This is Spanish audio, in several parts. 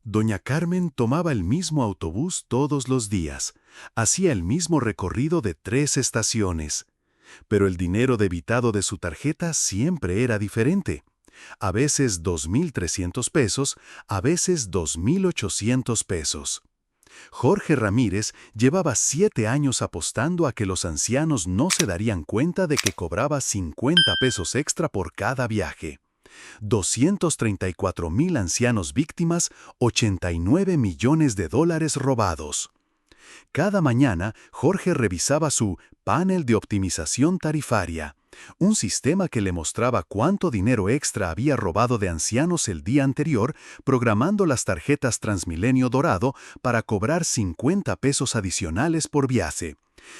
Doña Carmen tomaba el mismo autobús todos los días. Hacía el mismo recorrido de 3 estaciones. Pero el dinero debitado de su tarjeta siempre era diferente. A veces 2.300 pesos, a veces 2.800 pesos. Jorge Ramírez llevaba 7 años apostando a que los ancianos no se darían cuenta de que cobraba 50 pesos extra por cada viaje. 234.000 ancianos víctimas, 89 millones de dólares robados. Cada mañana, Jorge revisaba su panel de optimización tarifaria, un sistema que le mostraba cuánto dinero extra había robado de ancianos el día anterior, programando las tarjetas Transmilenio Dorado para cobrar 50 pesos adicionales por viaje.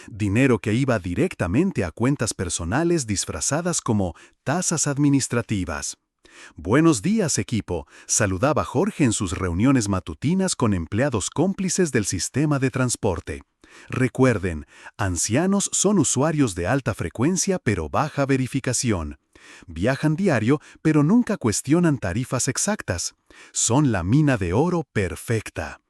Dinero que iba directamente a cuentas personales disfrazadas como tasas administrativas. «Buenos días, equipo», saludaba Jorge en sus reuniones matutinas con empleados cómplices del sistema de transporte. Recuerden, ancianos son usuarios de alta frecuencia pero baja verificación. Viajan diario pero nunca cuestionan tarifas exactas. Son la mina de oro perfecta.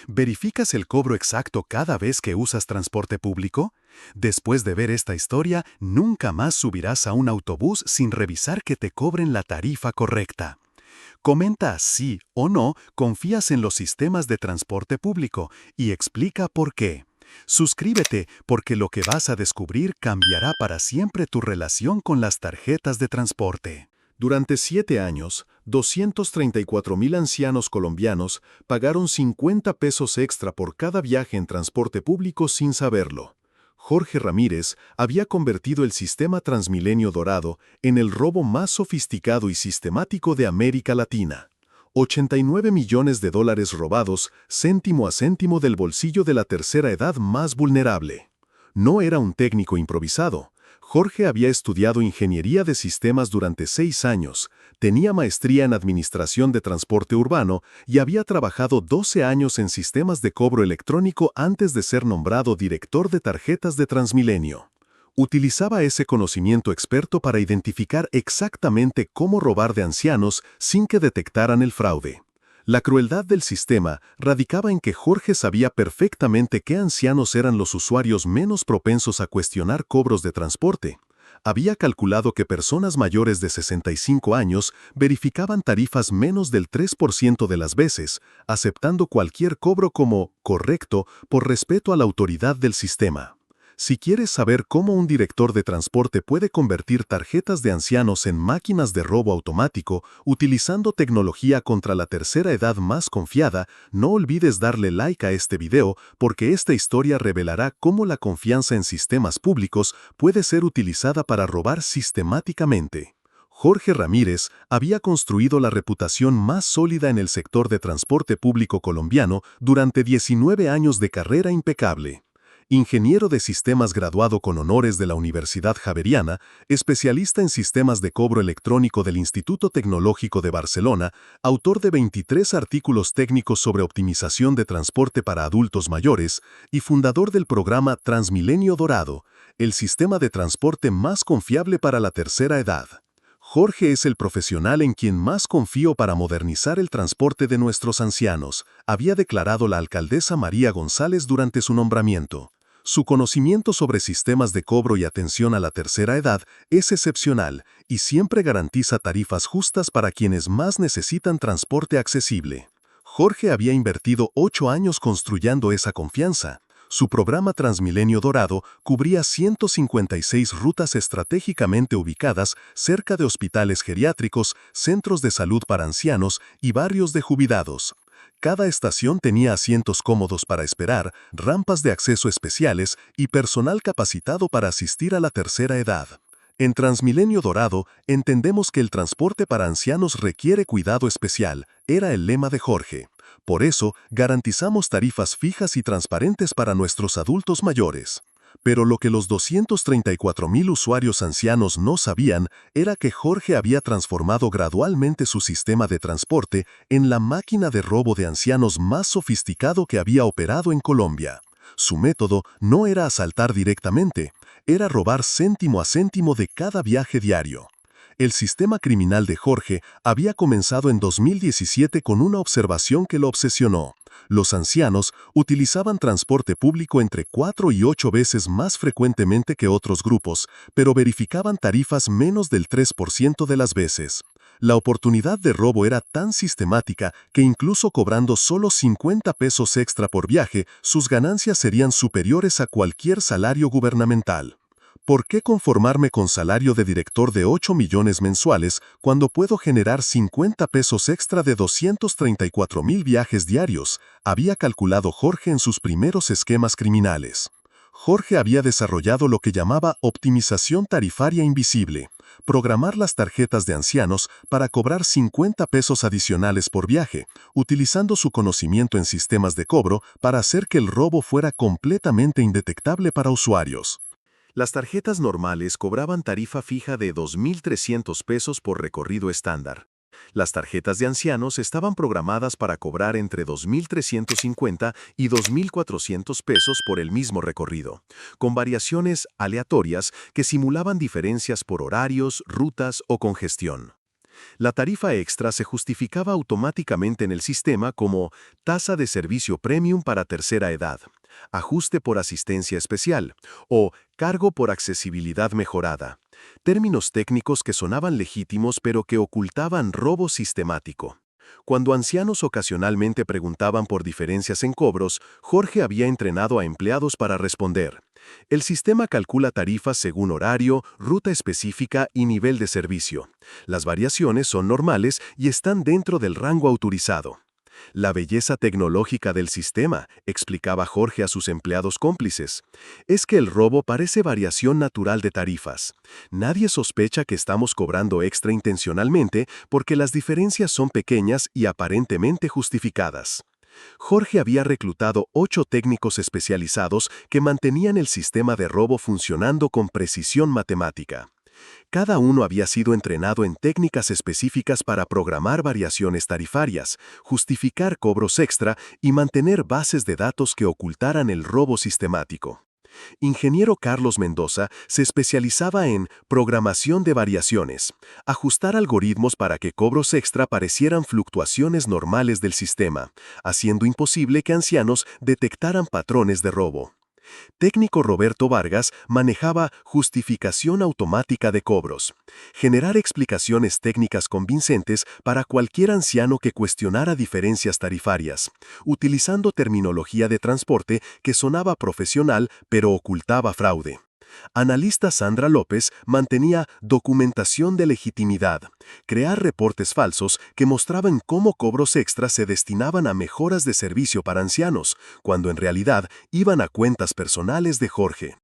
¿Verificas el cobro exacto cada vez que usas transporte público? Después de ver esta historia, nunca más subirás a un autobús sin revisar que te cobren la tarifa correcta. Comenta si o no confías en los sistemas de transporte público y explica por qué. Suscríbete porque lo que vas a descubrir cambiará para siempre tu relación con las tarjetas de transporte. Durante 7 años, 234.000 ancianos colombianos pagaron 50 pesos extra por cada viaje en transporte público sin saberlo. Jorge Ramírez había convertido el sistema Transmilenio Dorado en el robo más sofisticado y sistemático de América Latina. 89 millones de dólares robados, céntimo a céntimo del bolsillo de la tercera edad más vulnerable. No era un técnico improvisado. Jorge había estudiado ingeniería de sistemas durante 6 años, tenía maestría en administración de transporte urbano y había trabajado 12 años en sistemas de cobro electrónico antes de ser nombrado director de tarjetas de Transmilenio. Utilizaba ese conocimiento experto para identificar exactamente cómo robar de ancianos sin que detectaran el fraude. La crueldad del sistema radicaba en que Jorge sabía perfectamente qué ancianos eran los usuarios menos propensos a cuestionar cobros de transporte. Había calculado que personas mayores de 65 años verificaban tarifas menos del 3% de las veces, aceptando cualquier cobro como correcto por respeto a la autoridad del sistema. Si quieres saber cómo un director de transporte puede convertir tarjetas de ancianos en máquinas de robo automático utilizando tecnología contra la tercera edad más confiada, no olvides darle like a este video porque esta historia revelará cómo la confianza en sistemas públicos puede ser utilizada para robar sistemáticamente. Jorge Ramírez había construido la reputación más sólida en el sector de transporte público colombiano durante 19 años de carrera impecable. Ingeniero de sistemas graduado con honores de la Universidad Javeriana, especialista en sistemas de cobro electrónico del Instituto Tecnológico de Barcelona, autor de 23 artículos técnicos sobre optimización de transporte para adultos mayores y fundador del programa Transmilenio Dorado, el sistema de transporte más confiable para la tercera edad. Jorge es el profesional en quien más confío para modernizar el transporte de nuestros ancianos, había declarado la alcaldesa María González durante su nombramiento. Su conocimiento sobre sistemas de cobro y atención a la tercera edad es excepcional y siempre garantiza tarifas justas para quienes más necesitan transporte accesible. Jorge había invertido 8 años construyendo esa confianza. Su programa Transmilenio Dorado cubría 156 rutas estratégicamente ubicadas cerca de hospitales geriátricos, centros de salud para ancianos y barrios de jubilados. Cada estación tenía asientos cómodos para esperar, rampas de acceso especiales y personal capacitado para asistir a la tercera edad. En Transmilenio Dorado, entendemos que el transporte para ancianos requiere cuidado especial, era el lema de Jorge. Por eso, garantizamos tarifas fijas y transparentes para nuestros adultos mayores. Pero lo que los 234.000 usuarios ancianos no sabían era que Jorge había transformado gradualmente su sistema de transporte en la máquina de robo de ancianos más sofisticado que había operado en Colombia. Su método no era asaltar directamente, era robar céntimo a céntimo de cada viaje diario. El sistema criminal de Jorge había comenzado en 2017 con una observación que lo obsesionó. Los ancianos utilizaban transporte público entre 4 y 8 veces más frecuentemente que otros grupos, pero verificaban tarifas menos del 3% de las veces. La oportunidad de robo era tan sistemática que incluso cobrando solo 50 pesos extra por viaje, sus ganancias serían superiores a cualquier salario gubernamental. ¿Por qué conformarme con salario de director de 8 millones mensuales cuando puedo generar 50 pesos extra de 234,000 viajes diarios? Había calculado Jorge en sus primeros esquemas criminales. Jorge había desarrollado lo que llamaba optimización tarifaria invisible, programar las tarjetas de ancianos para cobrar 50 pesos adicionales por viaje, utilizando su conocimiento en sistemas de cobro para hacer que el robo fuera completamente indetectable para usuarios. Las tarjetas normales cobraban tarifa fija de 2.300 pesos por recorrido estándar. Las tarjetas de ancianos estaban programadas para cobrar entre 2.350 y 2.400 pesos por el mismo recorrido, con variaciones aleatorias que simulaban diferencias por horarios, rutas o congestión. La tarifa extra se justificaba automáticamente en el sistema como tasa de servicio premium para tercera edad, ajuste por asistencia especial o cargo por accesibilidad mejorada. Términos técnicos que sonaban legítimos pero que ocultaban robo sistemático. Cuando ancianos ocasionalmente preguntaban por diferencias en cobros, Jorge había entrenado a empleados para responder. El sistema calcula tarifas según horario, ruta específica y nivel de servicio. Las variaciones son normales y están dentro del rango autorizado. La belleza tecnológica del sistema, explicaba Jorge a sus empleados cómplices, es que el robo parece variación natural de tarifas. Nadie sospecha que estamos cobrando extra intencionalmente porque las diferencias son pequeñas y aparentemente justificadas. Jorge había reclutado 8 técnicos especializados que mantenían el sistema de robo funcionando con precisión matemática. Cada uno había sido entrenado en técnicas específicas para programar variaciones tarifarias, justificar cobros extra y mantener bases de datos que ocultaran el robo sistemático. Ingeniero Carlos Mendoza se especializaba en programación de variaciones, ajustar algoritmos para que cobros extra parecieran fluctuaciones normales del sistema, haciendo imposible que ancianos detectaran patrones de robo. Técnico Roberto Vargas manejaba justificación automática de cobros, generar explicaciones técnicas convincentes para cualquier anciano que cuestionara diferencias tarifarias, utilizando terminología de transporte que sonaba profesional pero ocultaba fraude. Analista Sandra López mantenía documentación de legitimidad, crear reportes falsos que mostraban cómo cobros extras se destinaban a mejoras de servicio para ancianos, cuando en realidad iban a cuentas personales de Jorge.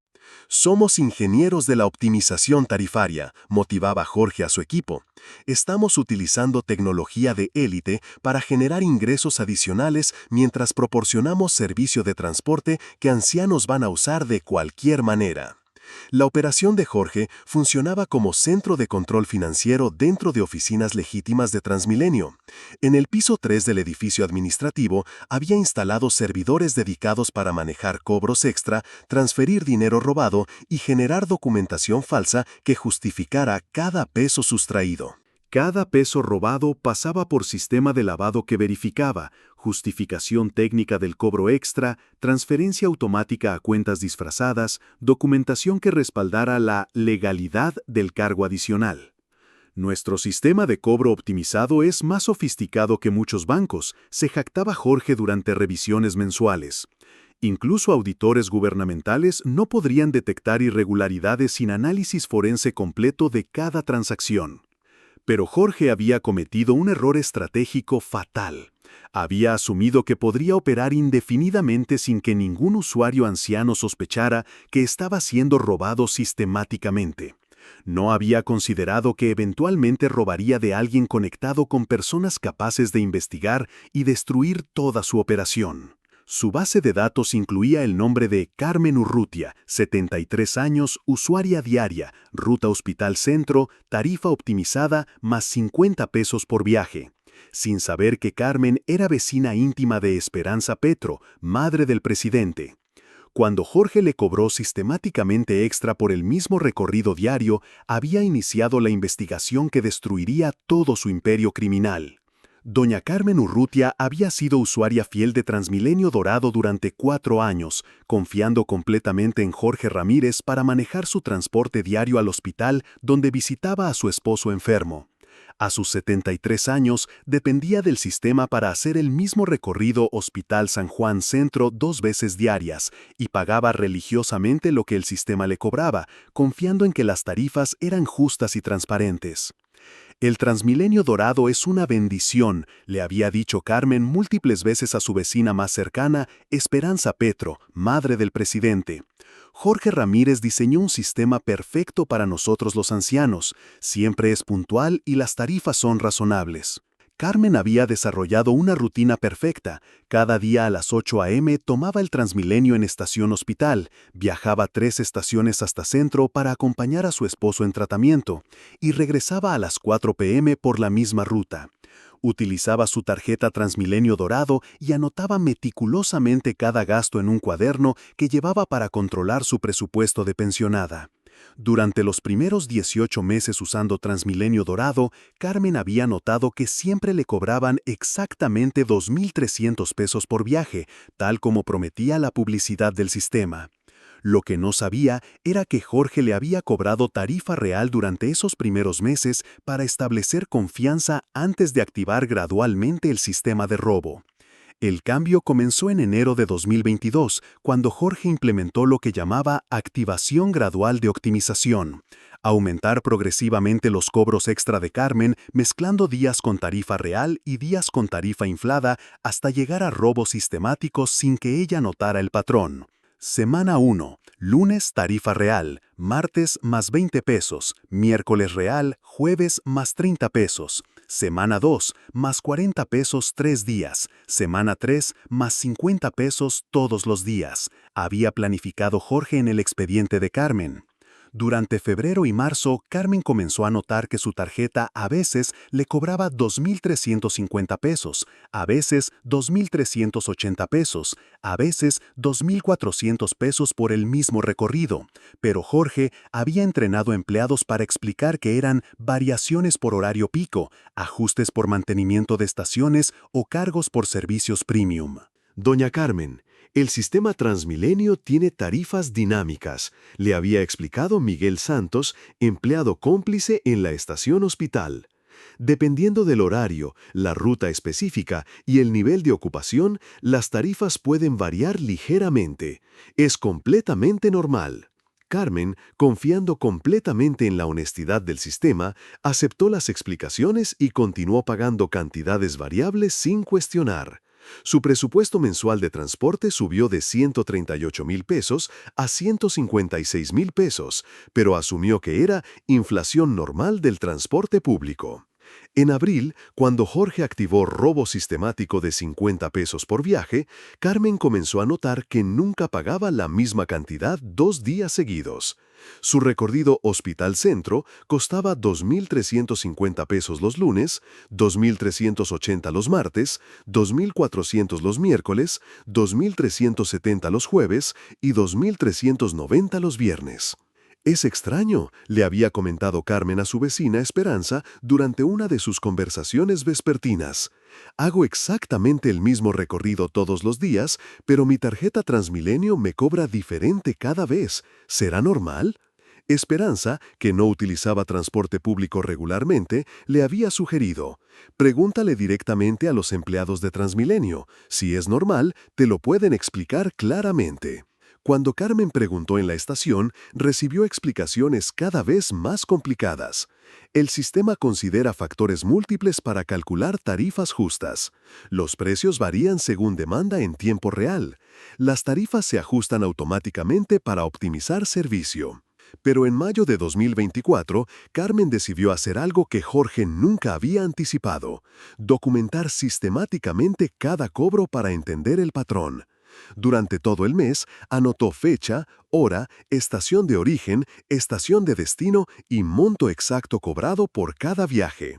Somos ingenieros de la optimización tarifaria, motivaba Jorge a su equipo. Estamos utilizando tecnología de élite para generar ingresos adicionales mientras proporcionamos servicio de transporte que ancianos van a usar de cualquier manera. La operación de Jorge funcionaba como centro de control financiero dentro de oficinas legítimas de Transmilenio. En el piso 3 del edificio administrativo había instalado servidores dedicados para manejar cobros extra, transferir dinero robado y generar documentación falsa que justificara cada peso sustraído. Cada peso robado pasaba por sistema de lavado que verificaba, justificación técnica del cobro extra, transferencia automática a cuentas disfrazadas, documentación que respaldara la legalidad del cargo adicional. Nuestro sistema de cobro optimizado es más sofisticado que muchos bancos, se jactaba Jorge durante revisiones mensuales. Incluso auditores gubernamentales no podrían detectar irregularidades sin análisis forense completo de cada transacción. Pero Jorge había cometido un error estratégico fatal. Había asumido que podría operar indefinidamente sin que ningún usuario anciano sospechara que estaba siendo robado sistemáticamente. No había considerado que eventualmente robaría de alguien conectado con personas capaces de investigar y destruir toda su operación. Su base de datos incluía el nombre de Carmen Urrutia, 73 años, usuaria diaria, ruta Hospital Centro, tarifa optimizada más 50 pesos por viaje. Sin saber que Carmen era vecina íntima de Esperanza Petro, madre del presidente. Cuando Jorge le cobró sistemáticamente extra por el mismo recorrido diario, había iniciado la investigación que destruiría todo su imperio criminal. Doña Carmen Urrutia había sido usuaria fiel de Transmilenio Dorado durante 4 años, confiando completamente en Jorge Ramírez para manejar su transporte diario al hospital donde visitaba a su esposo enfermo. A sus 73 años, dependía del sistema para hacer el mismo recorrido Hospital San Juan Centro 2 veces diarias y pagaba religiosamente lo que el sistema le cobraba, confiando en que las tarifas eran justas y transparentes. El Transmilenio Dorado es una bendición, le había dicho Carmen múltiples veces a su vecina más cercana, Esperanza Petro, madre del presidente. Jorge Ramírez diseñó un sistema perfecto para nosotros los ancianos, siempre es puntual y las tarifas son razonables. Carmen había desarrollado una rutina perfecta. Cada día a las 8 a.m. tomaba el Transmilenio en Estación Hospital, viajaba 3 estaciones hasta Centro para acompañar a su esposo en tratamiento, y regresaba a las 4 p.m. por la misma ruta. Utilizaba su tarjeta Transmilenio Dorado y anotaba meticulosamente cada gasto en un cuaderno que llevaba para controlar su presupuesto de pensionada. Durante los primeros 18 meses usando Transmilenio Dorado, Carmen había notado que siempre le cobraban exactamente 2.300 pesos por viaje, tal como prometía la publicidad del sistema. Lo que no sabía era que Jorge le había cobrado tarifa real durante esos primeros meses para establecer confianza antes de activar gradualmente el sistema de robo. El cambio comenzó en enero de 2022, cuando Jorge implementó lo que llamaba activación gradual de optimización, aumentar progresivamente los cobros extra de Carmen mezclando días con tarifa real y días con tarifa inflada hasta llegar a robos sistemáticos sin que ella notara el patrón. Semana 1. Lunes tarifa real, martes más 20 pesos, miércoles real, jueves más 30 pesos. Semana 2, más 40 pesos 3 días. Semana 3, más 50 pesos todos los días. Había planificado Jorge en el expediente de Carmen. Durante febrero y marzo, Carmen comenzó a notar que su tarjeta a veces le cobraba 2.350 pesos, a veces 2.380 pesos, a veces 2.400 pesos por el mismo recorrido. Pero Jorge había entrenado empleados para explicar que eran variaciones por horario pico, ajustes por mantenimiento de estaciones o cargos por servicios premium. Doña Carmen, el sistema Transmilenio tiene tarifas dinámicas, le había explicado Miguel Santos, empleado cómplice en la estación Hospital. Dependiendo del horario, la ruta específica y el nivel de ocupación, las tarifas pueden variar ligeramente. Es completamente normal. Carmen, confiando completamente en la honestidad del sistema, aceptó las explicaciones y continuó pagando cantidades variables sin cuestionar. Su presupuesto mensual de transporte subió de 138,000 pesos a 156,000 pesos, pero asumió que era inflación normal del transporte público. En abril, cuando Jorge activó robo sistemático de 50 pesos por viaje, Carmen comenzó a notar que nunca pagaba la misma cantidad 2 días seguidos. Su recorrido Hospital Centro costaba 2.350 pesos los lunes, 2.380 los martes, 2.400 los miércoles, 2.370 los jueves y 2.390 los viernes. «Es extraño», le había comentado Carmen a su vecina Esperanza durante una de sus conversaciones vespertinas. «Hago exactamente el mismo recorrido todos los días, pero mi tarjeta Transmilenio me cobra diferente cada vez. ¿Será normal?». Esperanza, que no utilizaba transporte público regularmente, le había sugerido: «Pregúntale directamente a los empleados de Transmilenio. Si es normal, te lo pueden explicar claramente». Cuando Carmen preguntó en la estación, recibió explicaciones cada vez más complicadas. El sistema considera factores múltiples para calcular tarifas justas. Los precios varían según demanda en tiempo real. Las tarifas se ajustan automáticamente para optimizar servicio. Pero en mayo de 2024, Carmen decidió hacer algo que Jorge nunca había anticipado: documentar sistemáticamente cada cobro para entender el patrón. Durante todo el mes, anotó fecha, hora, estación de origen, estación de destino y monto exacto cobrado por cada viaje.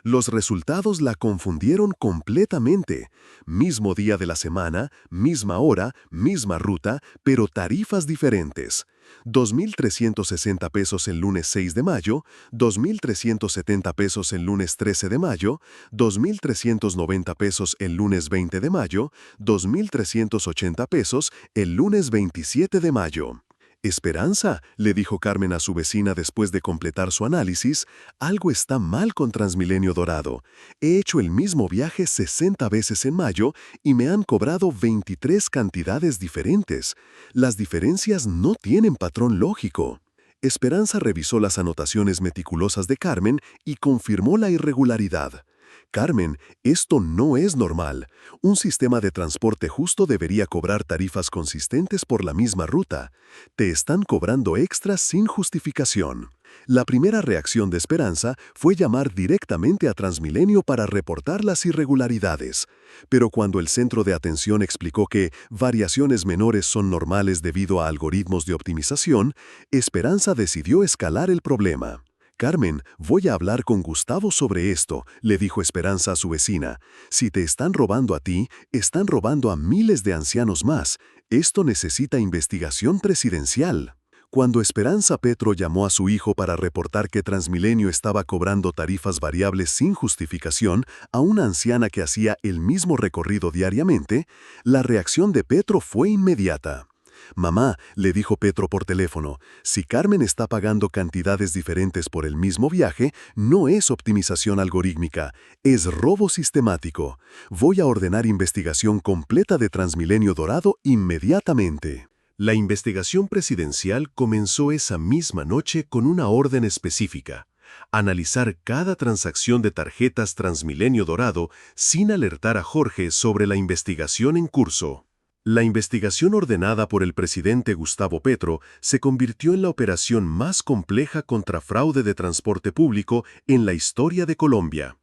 Los resultados la confundieron completamente. Mismo día de la semana, misma hora, misma ruta, pero tarifas diferentes. 2.360 pesos el lunes 6 de mayo, 2.370 pesos el lunes 13 de mayo, 2.390 pesos el lunes 20 de mayo, 2.380 pesos el lunes 27 de mayo. Esperanza, le dijo Carmen a su vecina después de completar su análisis, algo está mal con Transmilenio Dorado. He hecho el mismo viaje 60 veces en mayo y me han cobrado 23 cantidades diferentes. Las diferencias no tienen patrón lógico. Esperanza revisó las anotaciones meticulosas de Carmen y confirmó la irregularidad. Carmen, esto no es normal. Un sistema de transporte justo debería cobrar tarifas consistentes por la misma ruta. Te están cobrando extras sin justificación. La primera reacción de Esperanza fue llamar directamente a Transmilenio para reportar las irregularidades. Pero cuando el centro de atención explicó que variaciones menores son normales debido a algoritmos de optimización, Esperanza decidió escalar el problema. Carmen, voy a hablar con Gustavo sobre esto, le dijo Esperanza a su vecina. Si te están robando a ti, están robando a miles de ancianos más. Esto necesita investigación presidencial. Cuando Esperanza Petro llamó a su hijo para reportar que Transmilenio estaba cobrando tarifas variables sin justificación a una anciana que hacía el mismo recorrido diariamente, la reacción de Petro fue inmediata. Mamá, le dijo Petro por teléfono, si Carmen está pagando cantidades diferentes por el mismo viaje, no es optimización algorítmica, es robo sistemático. Voy a ordenar investigación completa de Transmilenio Dorado inmediatamente. La investigación presidencial comenzó esa misma noche con una orden específica: analizar cada transacción de tarjetas Transmilenio Dorado sin alertar a Jorge sobre la investigación en curso. La investigación ordenada por el presidente Gustavo Petro se convirtió en la operación más compleja contra fraude de transporte público en la historia de Colombia.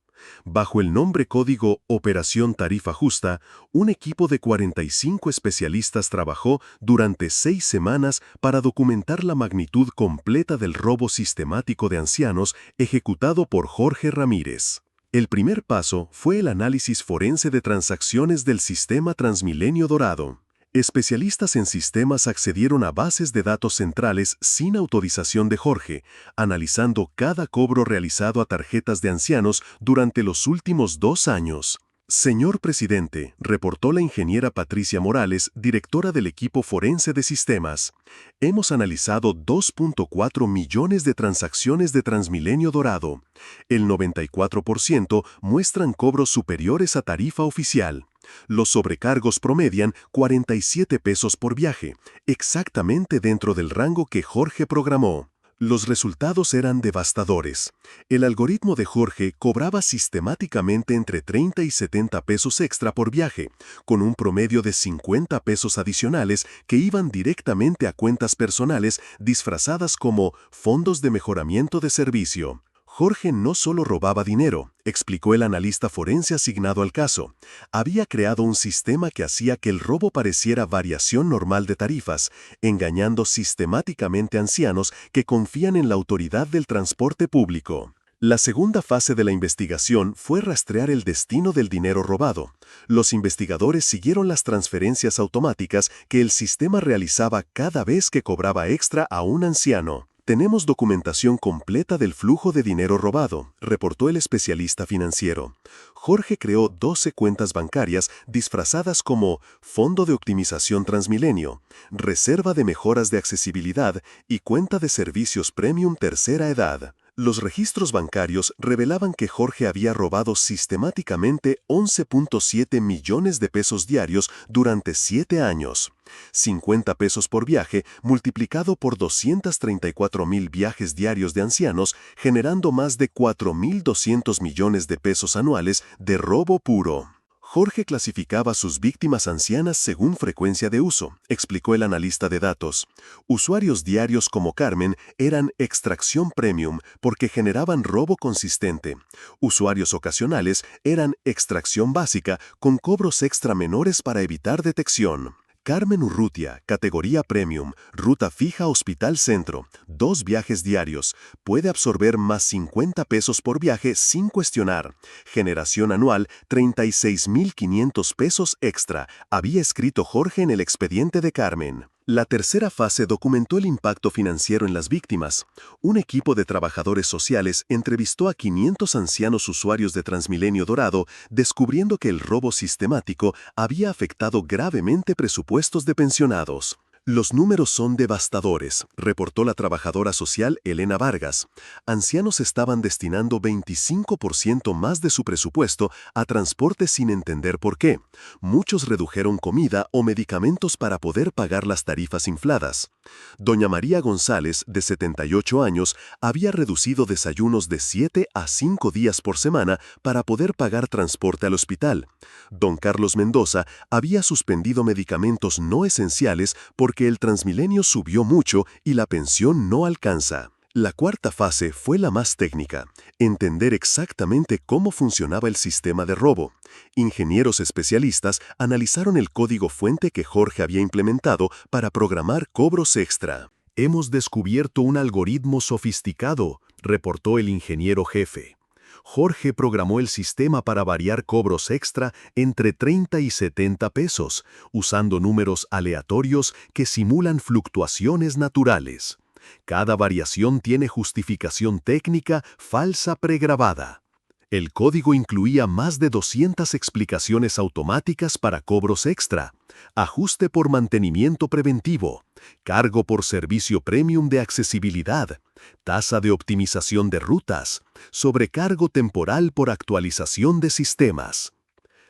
Bajo el nombre código Operación Tarifa Justa, un equipo de 45 especialistas trabajó durante 6 semanas para documentar la magnitud completa del robo sistemático de ancianos ejecutado por Jorge Ramírez. El primer paso fue el análisis forense de transacciones del sistema Transmilenio Dorado. Especialistas en sistemas accedieron a bases de datos centrales sin autorización de Jorge, analizando cada cobro realizado a tarjetas de ancianos durante los últimos 2 años. Señor presidente, reportó la ingeniera Patricia Morales, directora del equipo forense de sistemas, hemos analizado 2.4 millones de transacciones de Transmilenio Dorado. El 94% muestran cobros superiores a tarifa oficial. Los sobrecargos promedian 47 pesos por viaje, exactamente dentro del rango que Jorge programó. Los resultados eran devastadores. El algoritmo de Jorge cobraba sistemáticamente entre 30 y 70 pesos extra por viaje, con un promedio de 50 pesos adicionales que iban directamente a cuentas personales disfrazadas como fondos de mejoramiento de servicio. Jorge no solo robaba dinero, explicó el analista forense asignado al caso. Había creado un sistema que hacía que el robo pareciera variación normal de tarifas, engañando sistemáticamente a ancianos que confían en la autoridad del transporte público. La segunda fase de la investigación fue rastrear el destino del dinero robado. Los investigadores siguieron las transferencias automáticas que el sistema realizaba cada vez que cobraba extra a un anciano. Tenemos documentación completa del flujo de dinero robado, reportó el especialista financiero. Jorge creó 12 cuentas bancarias disfrazadas como Fondo de Optimización Transmilenio, Reserva de Mejoras de Accesibilidad y Cuenta de Servicios Premium Tercera Edad. Los registros bancarios revelaban que Jorge había robado sistemáticamente 11.7 millones de pesos diarios durante 7 años. 50 pesos por viaje multiplicado por 234.000 viajes diarios de ancianos, generando más de 4.200 millones de pesos anuales de robo puro. Jorge clasificaba a sus víctimas ancianas según frecuencia de uso, explicó el analista de datos. Usuarios diarios como Carmen eran extracción premium porque generaban robo consistente. Usuarios ocasionales eran extracción básica con cobros extra menores para evitar detección. Carmen Urrutia, categoría Premium, ruta fija Hospital Centro, 2 viajes diarios, puede absorber más 50 pesos por viaje sin cuestionar. Generación anual, 36.500 pesos extra, había escrito Jorge en el expediente de Carmen. La tercera fase documentó el impacto financiero en las víctimas. Un equipo de trabajadores sociales entrevistó a 500 ancianos usuarios de Transmilenio Dorado, descubriendo que el robo sistemático había afectado gravemente presupuestos de pensionados. Los números son devastadores, reportó la trabajadora social Elena Vargas. Ancianos estaban destinando 25% más de su presupuesto a transporte sin entender por qué. Muchos redujeron comida o medicamentos para poder pagar las tarifas infladas. Doña María González, de 78 años, había reducido desayunos de 7 a 5 días por semana para poder pagar transporte al hospital. Don Carlos Mendoza había suspendido medicamentos no esenciales porque el Transmilenio subió mucho y la pensión no alcanza. La cuarta fase fue la más técnica, entender exactamente cómo funcionaba el sistema de robo. Ingenieros especialistas analizaron el código fuente que Jorge había implementado para programar cobros extra. Hemos descubierto un algoritmo sofisticado, reportó el ingeniero jefe. Jorge programó el sistema para variar cobros extra entre 30 y 70 pesos, usando números aleatorios que simulan fluctuaciones naturales. Cada variación tiene justificación técnica falsa pregrabada. El código incluía más de 200 explicaciones automáticas para cobros extra, ajuste por mantenimiento preventivo, cargo por servicio premium de accesibilidad, tasa de optimización de rutas, sobrecargo temporal por actualización de sistemas.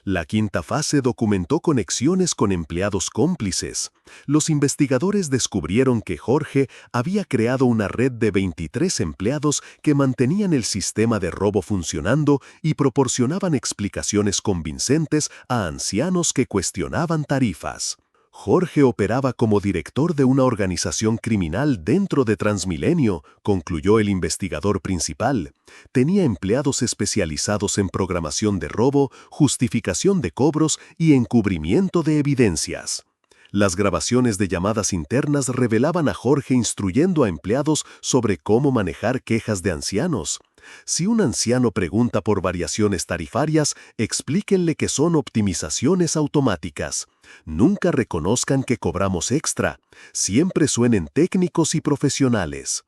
La quinta fase documentó conexiones con empleados cómplices. Los investigadores descubrieron que Jorge había creado una red de 23 empleados que mantenían el sistema de robo funcionando y proporcionaban explicaciones convincentes a ancianos que cuestionaban tarifas. Jorge operaba como director de una organización criminal dentro de Transmilenio, concluyó el investigador principal. Tenía empleados especializados en programación de robo, justificación de cobros y encubrimiento de evidencias. Las grabaciones de llamadas internas revelaban a Jorge instruyendo a empleados sobre cómo manejar quejas de ancianos. Si un anciano pregunta por variaciones tarifarias, explíquenle que son optimizaciones automáticas. Nunca reconozcan que cobramos extra. Siempre suenen técnicos y profesionales.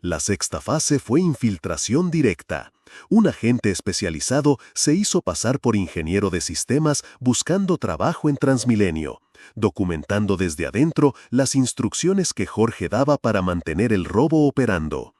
La sexta fase fue infiltración directa. Un agente especializado se hizo pasar por ingeniero de sistemas buscando trabajo en Transmilenio, documentando desde adentro las instrucciones que Jorge daba para mantener el robo operando.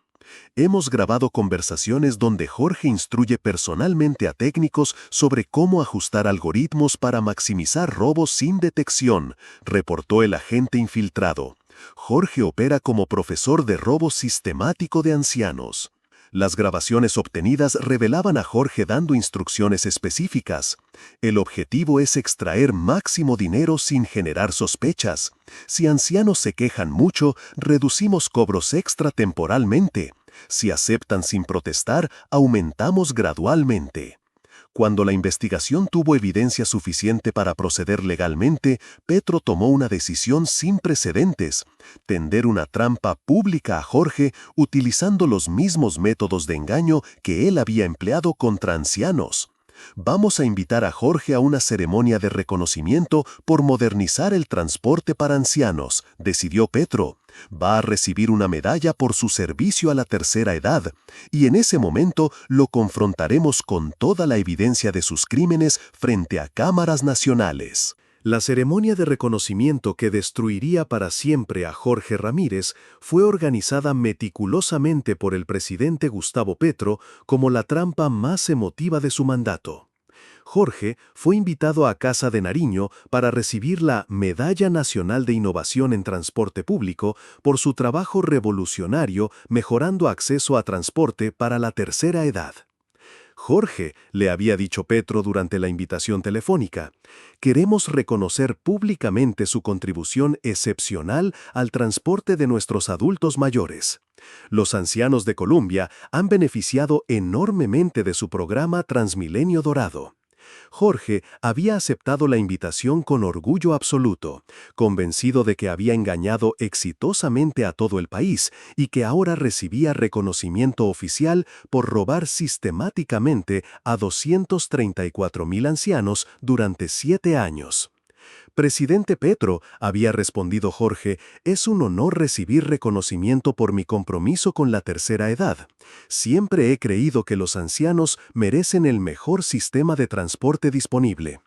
Hemos grabado conversaciones donde Jorge instruye personalmente a técnicos sobre cómo ajustar algoritmos para maximizar robos sin detección, reportó el agente infiltrado. Jorge opera como profesor de robo sistemático de ancianos. Las grabaciones obtenidas revelaban a Jorge dando instrucciones específicas. El objetivo es extraer máximo dinero sin generar sospechas. Si ancianos se quejan mucho, reducimos cobros extra temporalmente. Si aceptan sin protestar, aumentamos gradualmente. Cuando la investigación tuvo evidencia suficiente para proceder legalmente, Petro tomó una decisión sin precedentes: tender una trampa pública a Jorge utilizando los mismos métodos de engaño que él había empleado contra ancianos. Vamos a invitar a Jorge a una ceremonia de reconocimiento por modernizar el transporte para ancianos, decidió Petro. Va a recibir una medalla por su servicio a la tercera edad, y en ese momento lo confrontaremos con toda la evidencia de sus crímenes frente a cámaras nacionales. La ceremonia de reconocimiento que destruiría para siempre a Jorge Ramírez fue organizada meticulosamente por el presidente Gustavo Petro como la trampa más emotiva de su mandato. Jorge fue invitado a Casa de Nariño para recibir la Medalla Nacional de Innovación en Transporte Público por su trabajo revolucionario mejorando acceso a transporte para la tercera edad. Jorge, le había dicho Petro durante la invitación telefónica, queremos reconocer públicamente su contribución excepcional al transporte de nuestros adultos mayores. Los ancianos de Colombia han beneficiado enormemente de su programa Transmilenio Dorado. Jorge había aceptado la invitación con orgullo absoluto, convencido de que había engañado exitosamente a todo el país y que ahora recibía reconocimiento oficial por robar sistemáticamente a 234,000 ancianos durante 7 años. Presidente Petro, había respondido Jorge, es un honor recibir reconocimiento por mi compromiso con la tercera edad. Siempre he creído que los ancianos merecen el mejor sistema de transporte disponible.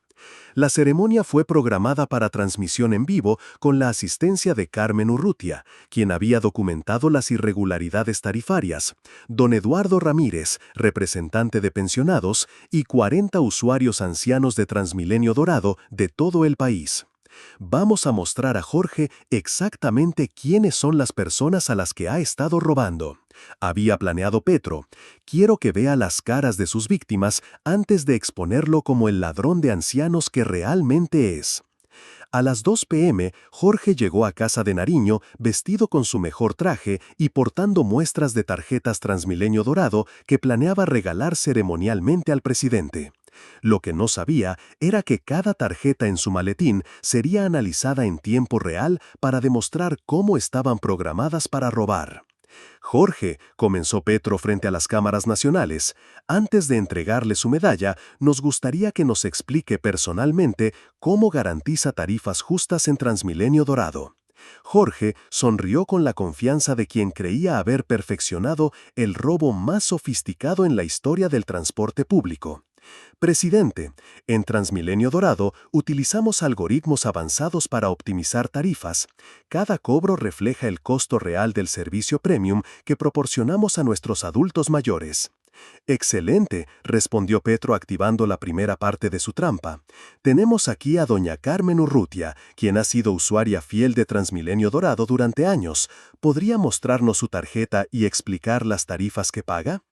La ceremonia fue programada para transmisión en vivo con la asistencia de Carmen Urrutia, quien había documentado las irregularidades tarifarias, don Eduardo Ramírez, representante de pensionados, y 40 usuarios ancianos de Transmilenio Dorado de todo el país. Vamos a mostrar a Jorge exactamente quiénes son las personas a las que ha estado robando. Había planeado Petro. Quiero que vea las caras de sus víctimas antes de exponerlo como el ladrón de ancianos que realmente es. A las 2 p.m., Jorge llegó a casa de Nariño vestido con su mejor traje y portando muestras de tarjetas Transmilenio Dorado que planeaba regalar ceremonialmente al presidente. Lo que no sabía era que cada tarjeta en su maletín sería analizada en tiempo real para demostrar cómo estaban programadas para robar. Jorge, comenzó Petro frente a las cámaras nacionales, antes de entregarle su medalla, nos gustaría que nos explique personalmente cómo garantiza tarifas justas en Transmilenio Dorado. Jorge sonrió con la confianza de quien creía haber perfeccionado el robo más sofisticado en la historia del transporte público. Presidente, en Transmilenio Dorado utilizamos algoritmos avanzados para optimizar tarifas. Cada cobro refleja el costo real del servicio premium que proporcionamos a nuestros adultos mayores. Excelente, respondió Petro activando la primera parte de su trampa. Tenemos aquí a doña Carmen Urrutia, quien ha sido usuaria fiel de Transmilenio Dorado durante años. ¿Podría mostrarnos su tarjeta y explicar las tarifas que paga?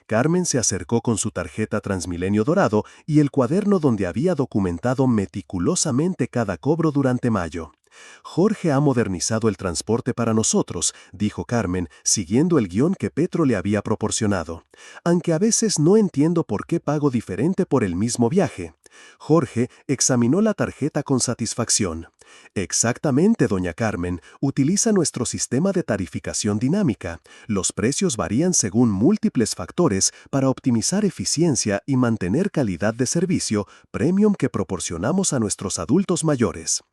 Carmen se acercó con su tarjeta Transmilenio Dorado y el cuaderno donde había documentado meticulosamente cada cobro durante mayo. Jorge ha modernizado el transporte para nosotros, dijo Carmen, siguiendo el guión que Petro le había proporcionado. Aunque a veces no entiendo por qué pago diferente por el mismo viaje. Jorge examinó la tarjeta con satisfacción. Exactamente, doña Carmen, utiliza nuestro sistema de tarificación dinámica. Los precios varían según múltiples factores para optimizar eficiencia y mantener calidad de servicio premium que proporcionamos a nuestros adultos mayores.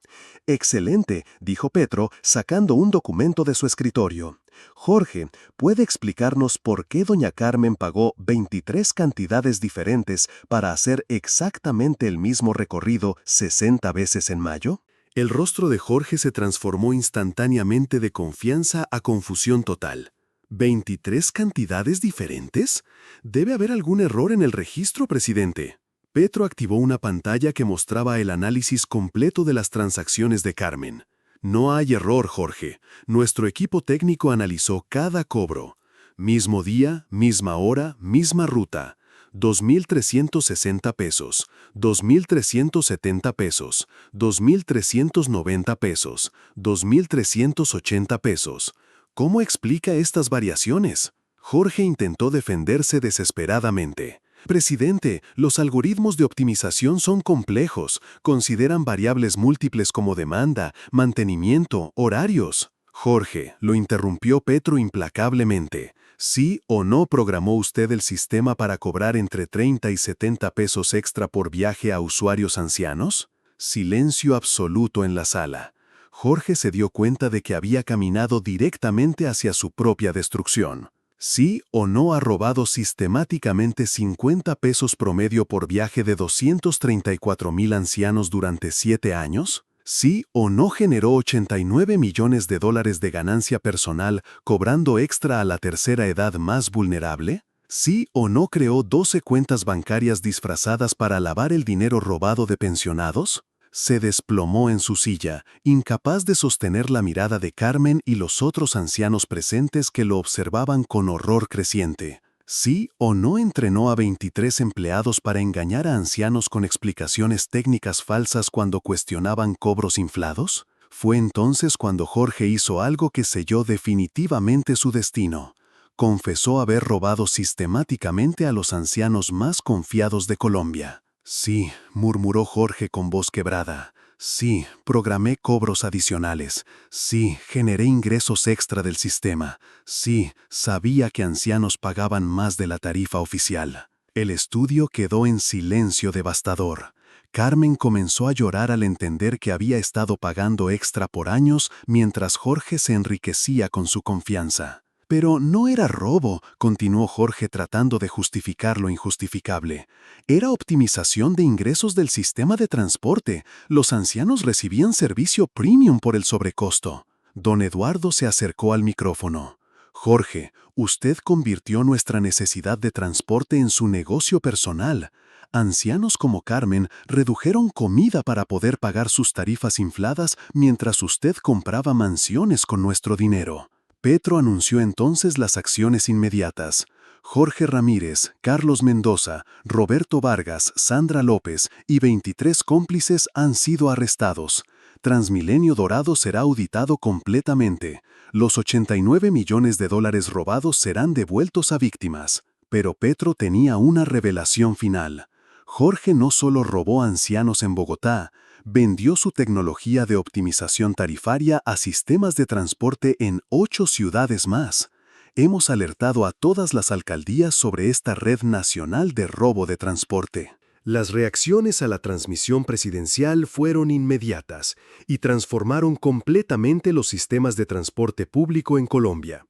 Excelente, dijo Petro, sacando un documento de su escritorio. Jorge, ¿puede explicarnos por qué doña Carmen pagó 23 cantidades diferentes para hacer exactamente el mismo recorrido 60 veces en mayo? El rostro de Jorge se transformó instantáneamente de confianza a confusión total. ¿23 cantidades diferentes? Debe haber algún error en el registro, presidente. Petro activó una pantalla que mostraba el análisis completo de las transacciones de Carmen. No hay error, Jorge. Nuestro equipo técnico analizó cada cobro. Mismo día, misma hora, misma ruta. 2,360 pesos, 2,370 pesos, 2,390 pesos, 2,380 pesos. ¿Cómo explica estas variaciones? Jorge intentó defenderse desesperadamente. Presidente, los algoritmos de optimización son complejos, consideran variables múltiples como demanda, mantenimiento, horarios. Jorge, lo interrumpió Petro implacablemente. ¿Sí o no programó usted el sistema para cobrar entre 30 y 70 pesos extra por viaje a usuarios ancianos? Silencio absoluto en la sala. Jorge se dio cuenta de que había caminado directamente hacia su propia destrucción. ¿Sí o no ha robado sistemáticamente 50 pesos promedio por viaje de 234,000 ancianos durante 7 años? ¿Sí o no generó 89 millones de dólares de ganancia personal cobrando extra a la tercera edad más vulnerable? ¿Sí o no creó 12 cuentas bancarias disfrazadas para lavar el dinero robado de pensionados? Se desplomó en su silla, incapaz de sostener la mirada de Carmen y los otros ancianos presentes que lo observaban con horror creciente. ¿Sí o no entrenó a 23 empleados para engañar a ancianos con explicaciones técnicas falsas cuando cuestionaban cobros inflados? Fue entonces cuando Jorge hizo algo que selló definitivamente su destino. Confesó haber robado sistemáticamente a los ancianos más confiados de Colombia. Sí, murmuró Jorge con voz quebrada. Sí, programé cobros adicionales. Sí, generé ingresos extra del sistema. Sí, sabía que ancianos pagaban más de la tarifa oficial. El estudio quedó en silencio devastador. Carmen comenzó a llorar al entender que había estado pagando extra por años mientras Jorge se enriquecía con su confianza. Pero no era robo, continuó Jorge tratando de justificar lo injustificable. Era optimización de ingresos del sistema de transporte. Los ancianos recibían servicio premium por el sobrecosto. Don Eduardo se acercó al micrófono. Jorge, usted convirtió nuestra necesidad de transporte en su negocio personal. Ancianos como Carmen redujeron comida para poder pagar sus tarifas infladas mientras usted compraba mansiones con nuestro dinero. Petro anunció entonces las acciones inmediatas. Jorge Ramírez, Carlos Mendoza, Roberto Vargas, Sandra López y 23 cómplices han sido arrestados. Transmilenio Dorado será auditado completamente. Los 89 millones de dólares robados serán devueltos a víctimas. Pero Petro tenía una revelación final. Jorge no solo robó ancianos en Bogotá, vendió su tecnología de optimización tarifaria a sistemas de transporte en 8 ciudades más. Hemos alertado a todas las alcaldías sobre esta red nacional de robo de transporte. Las reacciones a la transmisión presidencial fueron inmediatas y transformaron completamente los sistemas de transporte público en Colombia.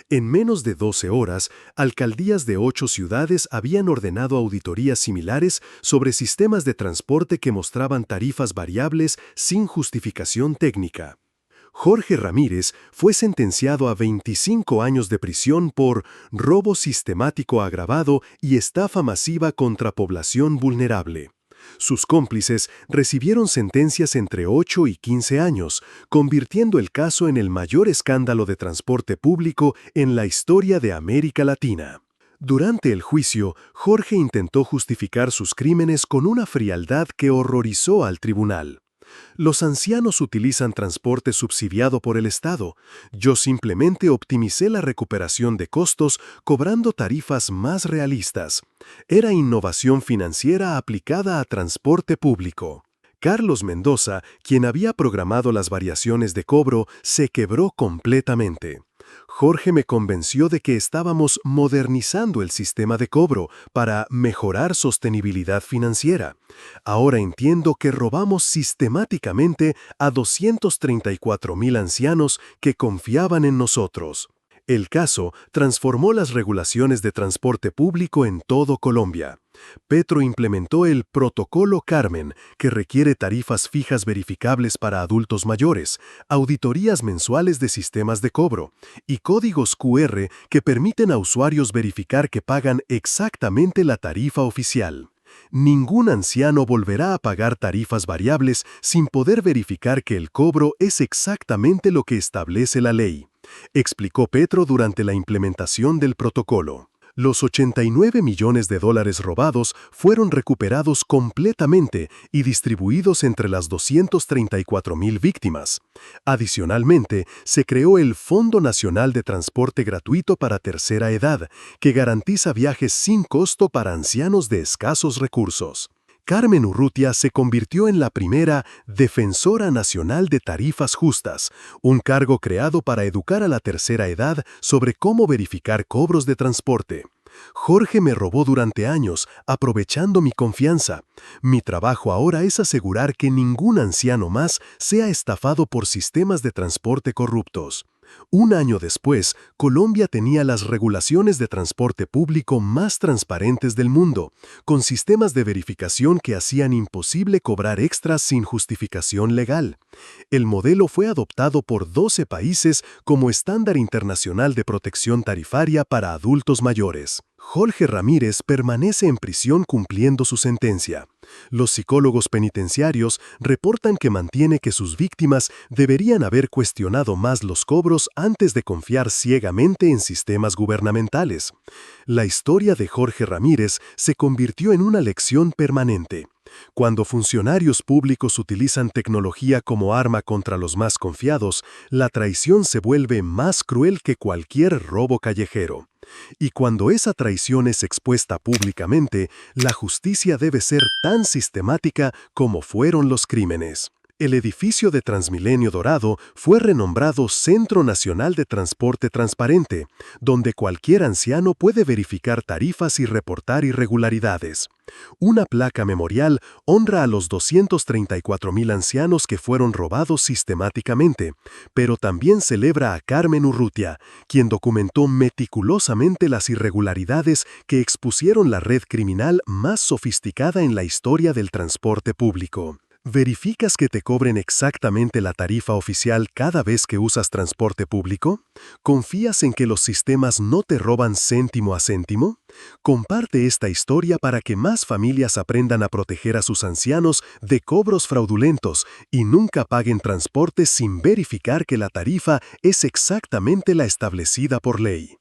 En menos de 12 horas, alcaldías de 8 ciudades habían ordenado auditorías similares sobre sistemas de transporte que mostraban tarifas variables sin justificación técnica. Jorge Ramírez fue sentenciado a 25 años de prisión por robo sistemático agravado y estafa masiva contra población vulnerable. Sus cómplices recibieron sentencias entre 8 y 15 años, convirtiendo el caso en el mayor escándalo de transporte público en la historia de América Latina. Durante el juicio, Jorge intentó justificar sus crímenes con una frialdad que horrorizó al tribunal. Los ancianos utilizan transporte subsidiado por el Estado. Yo simplemente optimicé la recuperación de costos cobrando tarifas más realistas. Era innovación financiera aplicada a transporte público. Carlos Mendoza, quien había programado las variaciones de cobro, se quebró completamente. Jorge me convenció de que estábamos modernizando el sistema de cobro para mejorar sostenibilidad financiera. Ahora entiendo que robamos sistemáticamente a 234,000 ancianos que confiaban en nosotros. El caso transformó las regulaciones de transporte público en todo Colombia. Petro implementó el Protocolo Carmen, que requiere tarifas fijas verificables para adultos mayores, auditorías mensuales de sistemas de cobro y códigos QR que permiten a usuarios verificar que pagan exactamente la tarifa oficial. Ningún anciano volverá a pagar tarifas variables sin poder verificar que el cobro es exactamente lo que establece la ley, explicó Petro durante la implementación del protocolo. Los 89 millones de dólares robados fueron recuperados completamente y distribuidos entre las 234,000 víctimas. Adicionalmente, se creó el Fondo Nacional de Transporte Gratuito para Tercera Edad, que garantiza viajes sin costo para ancianos de escasos recursos. Carmen Urrutia se convirtió en la primera Defensora Nacional de Tarifas Justas, un cargo creado para educar a la tercera edad sobre cómo verificar cobros de transporte. Jorge me robó durante años, aprovechando mi confianza. Mi trabajo ahora es asegurar que ningún anciano más sea estafado por sistemas de transporte corruptos. Un año después, Colombia tenía las regulaciones de transporte público más transparentes del mundo, con sistemas de verificación que hacían imposible cobrar extras sin justificación legal. El modelo fue adoptado por 12 países como estándar internacional de protección tarifaria para adultos mayores. Jorge Ramírez permanece en prisión cumpliendo su sentencia. Los psicólogos penitenciarios reportan que mantiene que sus víctimas deberían haber cuestionado más los cobros antes de confiar ciegamente en sistemas gubernamentales. La historia de Jorge Ramírez se convirtió en una lección permanente. Cuando funcionarios públicos utilizan tecnología como arma contra los más confiados, la traición se vuelve más cruel que cualquier robo callejero. Y cuando esa traición es expuesta públicamente, la justicia debe ser tan sistemática como fueron los crímenes. El edificio de Transmilenio Dorado fue renombrado Centro Nacional de Transporte Transparente, donde cualquier anciano puede verificar tarifas y reportar irregularidades. Una placa memorial honra a los 234,000 ancianos que fueron robados sistemáticamente, pero también celebra a Carmen Urrutia, quien documentó meticulosamente las irregularidades que expusieron la red criminal más sofisticada en la historia del transporte público. ¿Verificas que te cobren exactamente la tarifa oficial cada vez que usas transporte público? ¿Confías en que los sistemas no te roban céntimo a céntimo? Comparte esta historia para que más familias aprendan a proteger a sus ancianos de cobros fraudulentos y nunca paguen transporte sin verificar que la tarifa es exactamente la establecida por ley.